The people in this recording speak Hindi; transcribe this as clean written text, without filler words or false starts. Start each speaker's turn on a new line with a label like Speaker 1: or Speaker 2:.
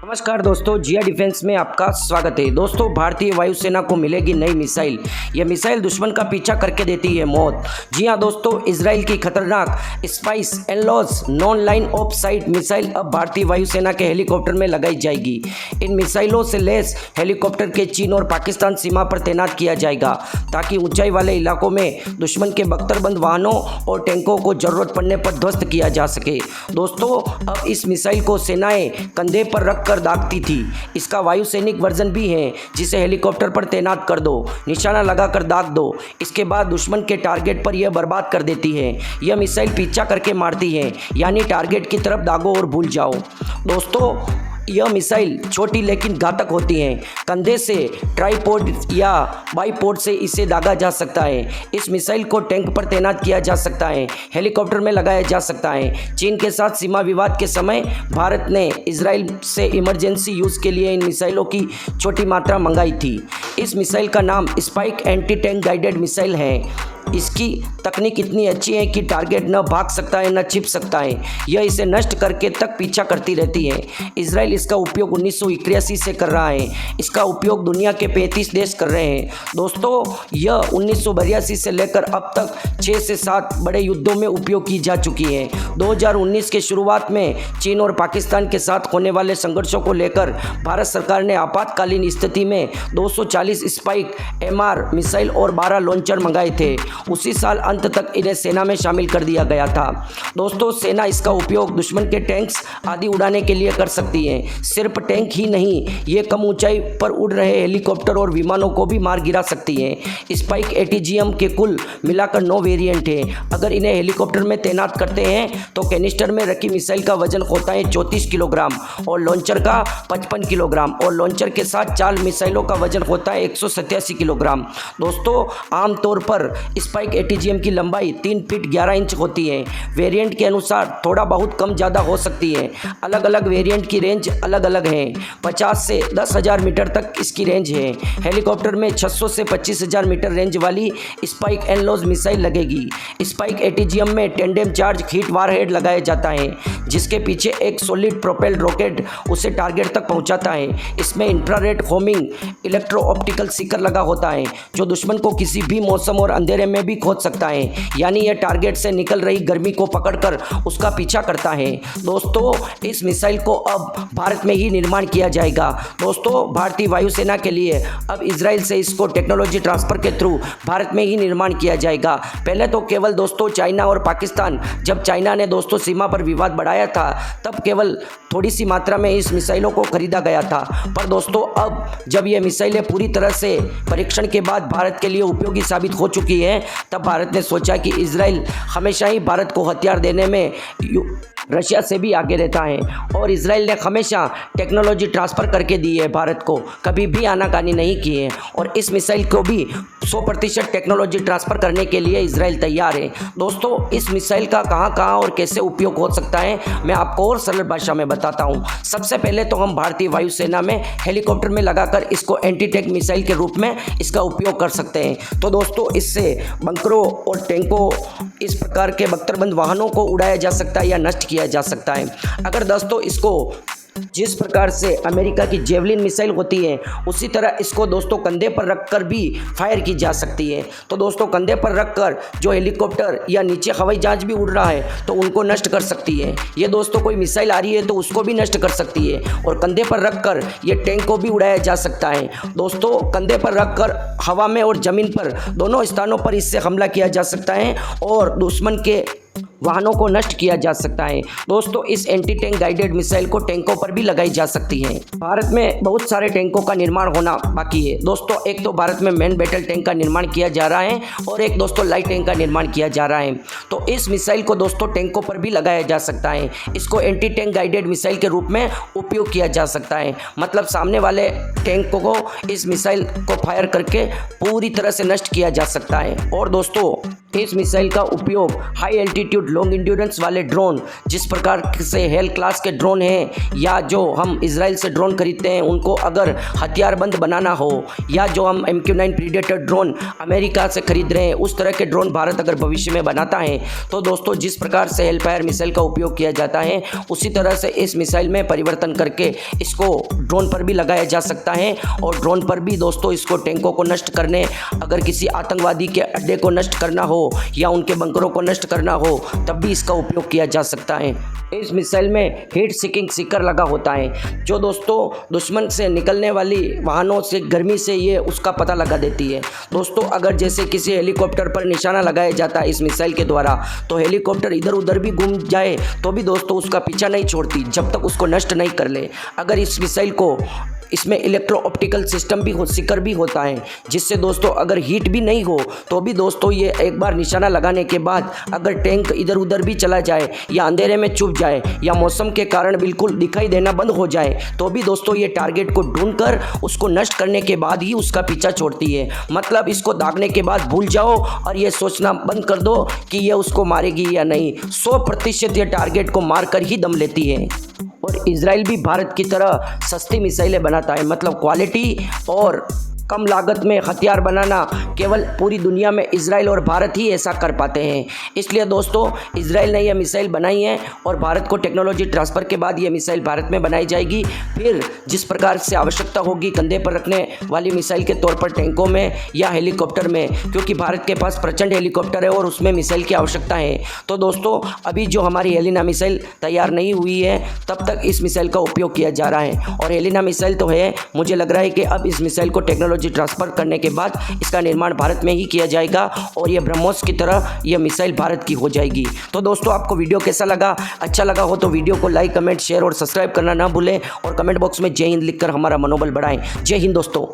Speaker 1: नमस्कार दोस्तों, जिया डिफेंस में आपका स्वागत है। दोस्तों, भारतीय वायुसेना को मिलेगी नई मिसाइल। यह मिसाइल दुश्मन का पीछा करके देती है मौत। जी हां दोस्तों, इजराइल की खतरनाक Spike NLOS non line of sight missile अब भारतीय वायुसेना के हेलीकॉप्टर में लगाई जाएगी। इन मिसाइलों से लैस हेलीकॉप्टर के चीन और पाकिस्तान सीमा पर तैनात किया जाएगा ताकि ऊंचाई वाले इलाकों में दुश्मन के बख्तरबंद वाहनों और टैंकों को जरूरत पड़ने पर ध्वस्त किया जा सके। दोस्तों, अब इस मिसाइल को सेनाएं कंधे पर रखकर दागती थी। इसका वायुसैनिक वर्जन भी है जिसे हेलीकॉप्टर पर तैनात कर दो, निशाना लगाकर दाग दो। इसके बाद दुश्मन के टारगेट पर यह बर्बाद कर देती है। यह मिसाइल पीछा करके मारती है, यानी टारगेट की तरफ दागो और भूल जाओ। दोस्तों, यह मिसाइल छोटी लेकिन घातक होती हैं। कंधे से, ट्राईपोड या बाईपोड से इसे दागा जा सकता है। इस मिसाइल को टैंक पर तैनात किया जा सकता है, हेलीकॉप्टर में लगाया जा सकता है। चीन के साथ सीमा विवाद के समय भारत ने इजराइल से इमरजेंसी यूज़ के लिए इन मिसाइलों की छोटी मात्रा मंगाई थी। इस मिसाइल का नाम spike anti tank guided missile है। इसकी तकनीक इतनी अच्छी है कि टारगेट न भाग सकता है न छिप सकता है। यह इसे नष्ट करके तक पीछा करती रहती है। इजराइल इसका उपयोग 1981 से कर रहा है। इसका उपयोग दुनिया के 35 देश कर रहे हैं। दोस्तों, यह 1982 से लेकर अब तक 6 से 7 बड़े युद्धों में उपयोग की जा चुकी है। 2019 के शुरुआत में चीन और पाकिस्तान के साथ होने वाले संघर्षों को लेकर भारत सरकार ने आपातकालीन स्थिति में 240 स्पाइक MR मिसाइल और 12 लॉन्चर मंगाए थे। उसी साल अंत तक इन्हें सेना में शामिल कर दिया गया था। दोस्तों, सेना इसका उपयोग दुश्मन के टैंक्स आदि उड़ाने के लिए कर सकती है। सिर्फ टैंक ही नहीं, ये कम ऊंचाई पर उड़ रहे हेलीकॉप्टर और विमानों को भी मार गिरा सकती है। स्पाइक ATGM के कुल मिलाकर 9 वेरिएंट हैं। अगर इन्हें हेलीकॉप्टर में तैनात करते हैं तो कैनिस्टर में रखी मिसाइल का वजन होता है 34 किलोग्राम और लॉन्चर का 55 किलोग्राम और लॉन्चर के साथ 4 मिसाइलों का वजन होता है 187 किलोग्राम। दोस्तों, आमतौर पर स्पाइक ATGM की लंबाई 3 फीट 11 इंच होती है। वेरिएंट के अनुसार थोड़ा बहुत कम ज़्यादा हो सकती है। अलग अलग वेरिएंट की रेंज अलग अलग है। 50 से 10,000 मीटर तक इसकी रेंज है। हेलीकॉप्टर में 600 से 25,000 मीटर रेंज वाली स्पाइक एनलॉज मिसाइल लगेगी। स्पाइक ATGM में टेंडेम चार्ज हीट वारहेड लगाया जाता है, जिसके पीछे एक सॉलिड प्रोपेल्ड रॉकेट उसे टारगेट तक पहुंचाता है। इसमें infrared homing electro optical Sikar लगा होता है, जो दुश्मन को किसी भी मौसम और अंधेरे में भी खोज सकता है, यानी यह टारगेट से निकल रही गर्मी को पकड़कर उसका पीछा करता है। दोस्तों, इस मिसाइल को अब भारत में ही निर्माण किया जाएगा। दोस्तों, भारतीय वायुसेना के लिए अब इजराइल से इसको टेक्नोलॉजी ट्रांसफर के थ्रू भारत में ही निर्माण किया जाएगा। पहले तो केवल दोस्तों चाइना और पाकिस्तान, जब चाइना ने दोस्तों सीमा पर विवाद बढ़ाया था तब केवल थोड़ी सी मात्रा में इस मिसाइलों को खरीदा गया था। पर दोस्तों, अब जब ये मिसाइलें पूरी तरह से परीक्षण के बाद भारत के लिए उपयोगी साबित हो चुकी है, तब भारत ने सोचा कि इजराइल हमेशा ही भारत को हथियार देने में रशिया से भी आगे रहता है और इजराइल ने हमेशा टेक्नोलॉजी ट्रांसफ़र करके दी है भारत को, कभी भी आनाकानी नहीं की है और इस मिसाइल को भी 100% टेक्नोलॉजी ट्रांसफ़र करने के लिए इजराइल तैयार है। दोस्तों, इस मिसाइल का कहां और कैसे उपयोग हो सकता है, मैं आपको और सरल भाषा में बताता हूं। सबसे पहले तो हम भारतीय वायुसेना में हेलीकॉप्टर में लगाकर इसको एंटी टैंक मिसाइल के रूप में इसका उपयोग कर सकते हैं। तो दोस्तों, इससे बंकरों और टैंकों, इस प्रकार के बख्तरबंद वाहनों को उड़ाया जा सकता है या नष्ट किया जा सकता है। अगर दोस्तों इसको जिस प्रकार से अमेरिका की जेवलिन मिसाइल होती है, उसी तरह इसको दोस्तों कंधे पर रखकर भी फायर की जा सकती है। तो दोस्तों, कंधे पर रखकर जो हेलीकॉप्टर या नीचे हवाई जहाज भी उड़ रहा है तो उनको नष्ट कर सकती है। ये दोस्तों कोई मिसाइल आ रही है तो उसको भी नष्ट कर सकती है और कंधे पर रखकर ये टैंक को भी उड़ाया जा सकता है। दोस्तों, कंधे पर रखकर हवा में और ज़मीन पर दोनों स्थानों पर इससे हमला किया जा सकता है और दुश्मन के वाहनों को नष्ट किया जा सकता है। दोस्तों, इस एंटी टैंक गाइडेड मिसाइल को टैंकों पर भी लगाई जा सकती है। भारत में बहुत सारे टैंकों का निर्माण होना बाकी है। दोस्तों, एक तो भारत में मेन बैटल टैंक का निर्माण किया जा रहा है और एक दोस्तों लाइट टैंक का निर्माण किया जा रहा है। तो इस मिसाइल को दोस्तों टैंकों पर भी लगाया जा सकता है। इसको एंटी टैंक गाइडेड मिसाइल के रूप में उपयोग किया जा सकता है। मतलब सामने वाले टैंक को इस मिसाइल को फायर करके पूरी तरह से नष्ट किया जा सकता है। और दोस्तों, इस मिसाइल का उपयोग हाई एल्टीट्यूड लॉन्ग इंड्योरेंस वाले ड्रोन, जिस प्रकार से हेल क्लास के ड्रोन हैं या जो हम इजराइल से ड्रोन खरीदते हैं उनको अगर हथियारबंद बनाना हो, या जो हम MQ-9 प्रीडेटर ड्रोन अमेरिका से खरीद रहे हैं उस तरह के ड्रोन भारत अगर भविष्य में बनाता है तो दोस्तों जिस प्रकार से हेलफायर मिसाइल का उपयोग किया जाता है उसी तरह से इस मिसाइल में परिवर्तन करके इसको ड्रोन पर भी लगाया जा सकता है। और ड्रोन पर भी दोस्तों इसको टैंकों को नष्ट करने, अगर किसी आतंकवादी के अड्डे को नष्ट करना हो या उनके बंकरों को नष्ट करना हो तब भी इसका उपयोग किया जा सकता है। इस मिसाइल में हीट सीकिंग सीकर लगा होता है जो दोस्तों दुश्मन से निकलने वाली वाहनों से गर्मी से ये उसका पता लगा देती है। दोस्तों अगर जैसे किसी हेलीकॉप्टर पर निशाना लगाया जाता है इस मिसाइल के द्वारा तो हेलीकॉप्टर इधर उधर भी घूम जाए तो भी दोस्तों उसका पीछा नहीं छोड़ती जब तक उसको नष्ट नहीं कर ले। अगर इस मिसाइल को इसमें इलेक्ट्रो ऑप्टिकल सिस्टम भी सीकर भी होता है जिससे दोस्तों अगर हीट भी नहीं हो तो भी दोस्तों ये एक बार निशाना लगाने के बाद अगर टैंक इधर उधर भी चला जाए या अंधेरे में छुप जाए या मौसम के कारण बिल्कुल दिखाई देना बंद हो जाए तो भी दोस्तों ये टारगेट को ढूंढकर उसको नष्ट करने के बाद ही उसका पीछा छोड़ती है। मतलब इसको दागने के बाद भूल जाओ और ये सोचना बंद कर दो कि ये उसको मारेगी या नहीं। 100% ये टारगेट को मारकर ही दम लेती है। और इजराइल भी भारत की तरह सस्ती मिसाइलें बनाता है, मतलब क्वालिटी और कम लागत में हथियार बनाना केवल पूरी दुनिया में इजराइल और भारत ही ऐसा कर पाते हैं। इसलिए दोस्तों इजराइल ने यह मिसाइल बनाई है और भारत को टेक्नोलॉजी ट्रांसफ़र के बाद ये मिसाइल भारत में बनाई जाएगी। फिर जिस प्रकार से आवश्यकता होगी कंधे पर रखने वाली मिसाइल के तौर पर टैंकों में या हेलीकॉप्टर में, क्योंकि भारत के पास प्रचंड हेलीकॉप्टर है और उसमें मिसाइल की आवश्यकता है। तो दोस्तों अभी जो हमारी हेलिना मिसाइल तैयार नहीं हुई है तब तक इस मिसाइल का उपयोग किया जा रहा है। और हेलिना मिसाइल तो है, मुझे लग रहा है कि अब इस मिसाइल को टेक्नोलॉजी ट्रांसफर करने के बाद इसका निर्माण भारत में ही किया जाएगा और ये ब्रह्मोस की तरह यह मिसाइल भारत की हो जाएगी। तो दोस्तों आपको वीडियो कैसा लगा? अच्छा लगा हो तो वीडियो को लाइक, कमेंट, शेयर और सब्सक्राइब करना ना भूलें और कमेंट बॉक्स में जय हिंद लिखकर हमारा मनोबल बढ़ाएं। जय हिंद दोस्तों।